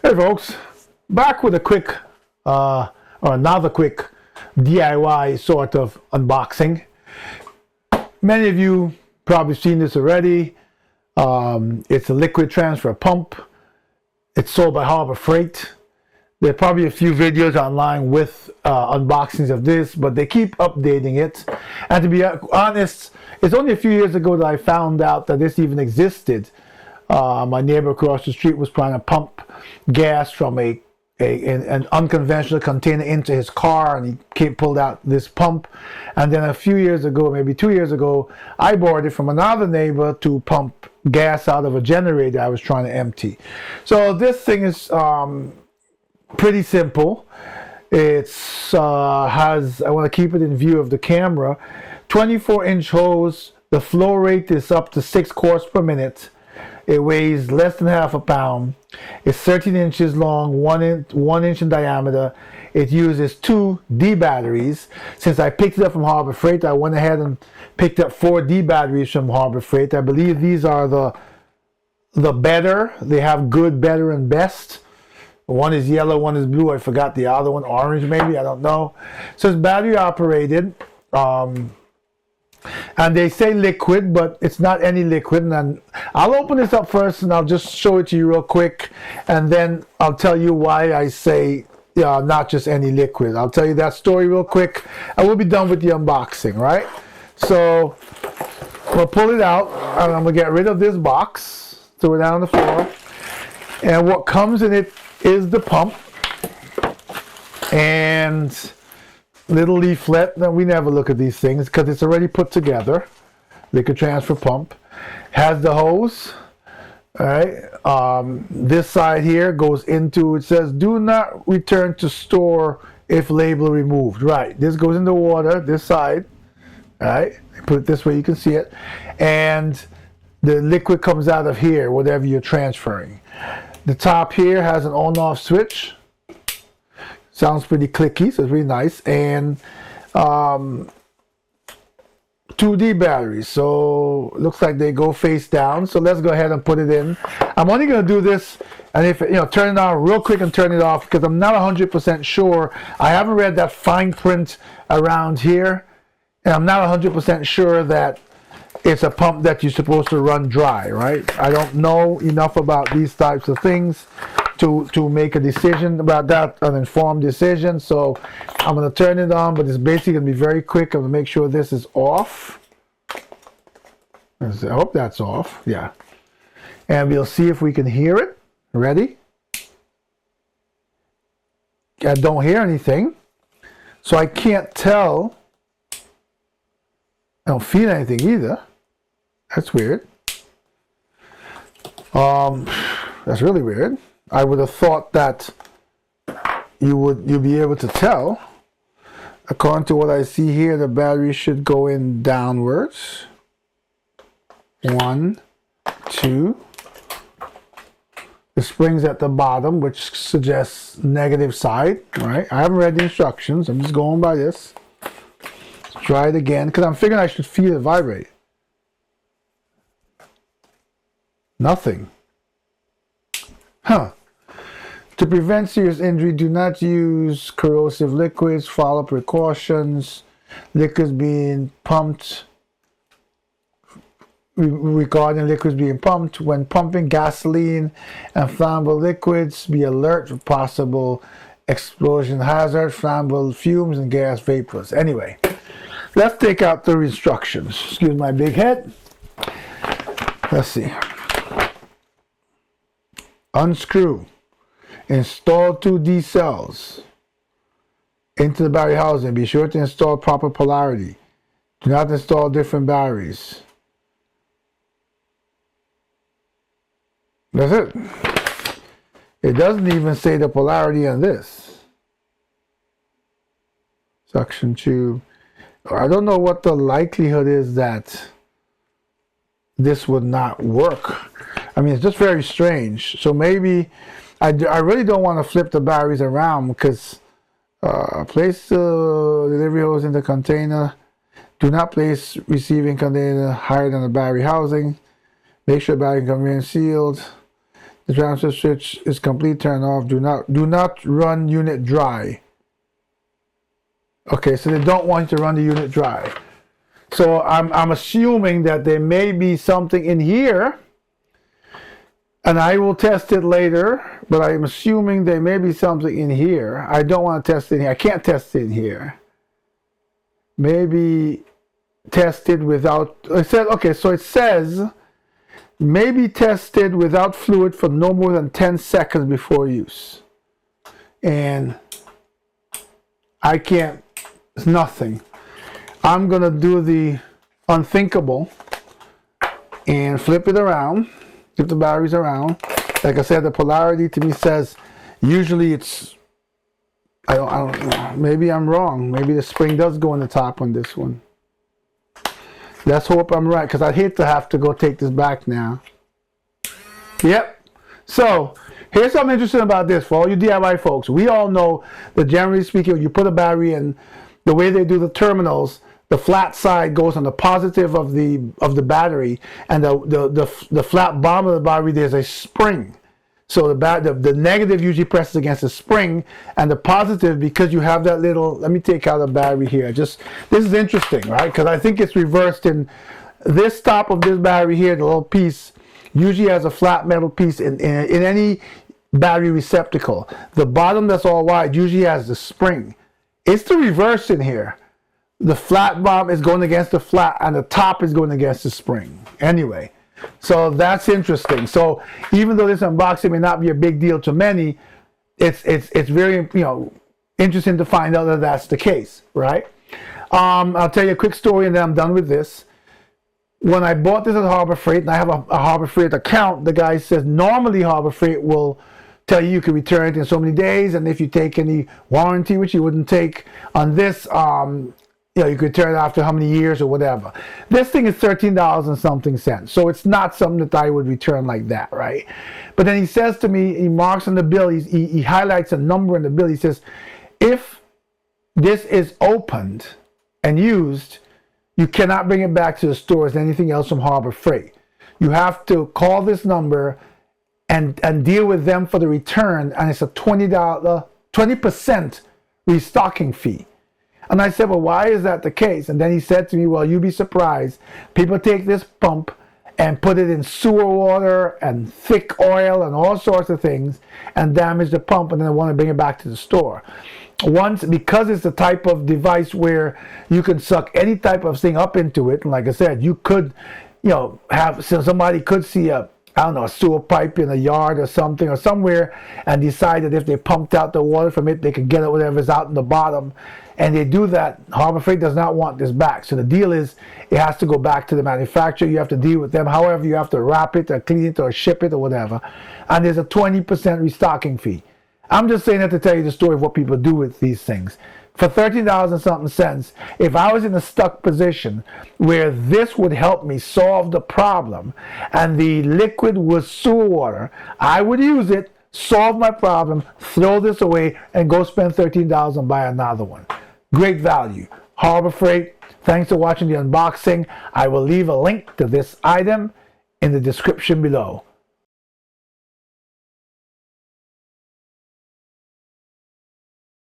Hey folks, back with a quick, or another quick DIY sort of unboxing. Many of you probably seen this already. It's a liquid transfer pump. It's sold by Harbor Freight. There are probably a few videos online with unboxings of this, but they keep updating it. And to be honest, it's only a few years ago that I found out that this even existed. My neighbor across the street was trying to pump gas from an unconventional container into his car, and he pulled out this pump. And then a few years ago, maybe 2 years ago, I borrowed it from another neighbor to pump gas out of a generator I was trying to empty. So this thing is pretty simple. It's I want to keep it in view of the camera. 24-inch hose. The flow rate is up to 6 quarts per minute. It weighs less than half a pound. It's 13 inches long, 1 inch in diameter. It uses 2 D batteries. Since I picked it up from Harbor Freight, I went ahead and picked up 4 D batteries from Harbor Freight. I believe these are the better. They have good, better, and best. One is yellow, one is blue. I forgot the other one, orange maybe, I don't know. So it's battery operated. And they say liquid, but it's not any liquid. And I'll open this up first and I'll just show it to you real quick, and then I'll tell you why I say not just any liquid. I'll tell you that story real quick and we'll be done with the unboxing, right? So we'll pull it out and I'm gonna get rid of this box, throw it down on the floor, and what comes in it is the pump and little leaflet. Now, we never look at these things because it's already put together. Liquid transfer pump has the hose. All right, this side here goes into, it says do not return to store if label removed. Right, this goes in the water, this side. All right, put it this way you can see it, and the liquid comes out of here, whatever you're transferring. The top here has an on-off switch. Sounds pretty clicky, so it's really nice. And 2D batteries, so looks like they go face down. So let's go ahead and put it in. I'm only going to do this, and if turn it on real quick and turn it off, because I'm not 100% sure. I haven't read that fine print around here, and I'm not 100% sure that it's a pump that you're supposed to run dry, right? I don't know enough about these types of things to make a decision about that, an informed decision. So I'm going to turn it on, but it's basically going to be very quick. I'm going to make sure this is off. I hope that's off. Yeah. And we'll see if we can hear it. Ready? I don't hear anything. So I can't tell. I don't feel anything either. That's weird. That's really weird. I would have thought that you'd be able to tell. According to what I see here, the battery should go in downwards. 1, 2. The spring's at the bottom, which suggests negative side. Right? I haven't read the instructions. I'm just going by this. Let's try it again, because I'm figuring I should feel it vibrate. Nothing. Huh. To prevent serious injury, do not use corrosive liquids. Follow precautions. Liquids being pumped. Regarding liquids being pumped, when pumping gasoline and flammable liquids, be alert for possible explosion hazard, flammable fumes, and gas vapors. Anyway, let's take out the instructions. Excuse my big head. Let's see. Unscrew. Install 2 D cells into the battery housing. Be sure to install proper polarity. Do not install different batteries. That's it. It doesn't even say the polarity on this. Suction tube. I don't know what the likelihood is that this would not work. I mean, it's just very strange. So maybe I really don't want to flip the batteries around, because place the delivery hose in the container. Do not place receiving container higher than the battery housing. Make sure battery container is sealed. The transfer switch is completely turned off. Do not run unit dry. Okay, so they don't want you to run the unit dry. So I'm assuming that there may be something in here, and I will test it later, but I'm assuming there may be something in here. I don't want to test it in here. I can't test it in here. Maybe tested without, it said, okay, so it says maybe tested without fluid for no more than 10 seconds before use. And I can't, it's nothing. I'm gonna do the unthinkable and flip it around, flip the batteries around. Like I said, the polarity to me says usually it's, I don't know, maybe I'm wrong. Maybe the spring does go on the top on this one. Let's hope I'm right, because I'd hate to have to go take this back now. Yep. So here's something interesting about this for all you DIY folks. We all know that generally speaking, when you put a battery in, the way they do the terminals, the flat side goes on the positive of the battery, and the flat bottom of the battery, there's a spring. So the negative usually presses against the spring, and the positive, because you have that little, let me take out the battery here. This is interesting, right? Because I think it's reversed in this top of this battery here, the little piece usually has a flat metal piece in any battery receptacle. The bottom that's all wide usually has the spring. It's the reverse in here. The flat bottom is going against the flat, and the top is going against the spring. Anyway, so that's interesting. So even though this unboxing may not be a big deal to many, it's very interesting to find out that that's the case, right? I'll tell you a quick story, and then I'm done with this. When I bought this at Harbor Freight, and I have a Harbor Freight account, the guy says normally Harbor Freight will tell you can return it in so many days, and if you take any warranty, which you wouldn't take on this, you could return it after how many years or whatever. This thing is $13 and something cents, so it's not something that I would return like that, right? But then he says to me, he marks on the bill, he highlights a number in the bill. He says, if this is opened and used, you cannot bring it back to the store as anything else from Harbor Freight. You have to call this number and deal with them for the return, and it's a $20% restocking fee. And I said, well, why is that the case? And then he said to me, well, you'd be surprised. People take this pump and put it in sewer water and thick oil and all sorts of things and damage the pump, and then they want to bring it back to the store. Because it's the type of device where you can suck any type of thing up into it, and like I said, you could, somebody could see a sewer pipe in a yard or something or somewhere, and decide that if they pumped out the water from it, they could get whatever's out in the bottom. And they do that. Harbor Freight does not want this back. So the deal is it has to go back to the manufacturer. You have to deal with them. However, you have to wrap it or clean it or ship it or whatever. And there's a 20% restocking fee. I'm just saying that to tell you the story of what people do with these things. For $13 and something cents, if I was in a stuck position where this would help me solve the problem and the liquid was sewer water, I would use it, solve my problem, throw this away, and go spend $13 and buy another one. Great value. Harbor Freight, thanks for watching the unboxing. I will leave a link to this item in the description below.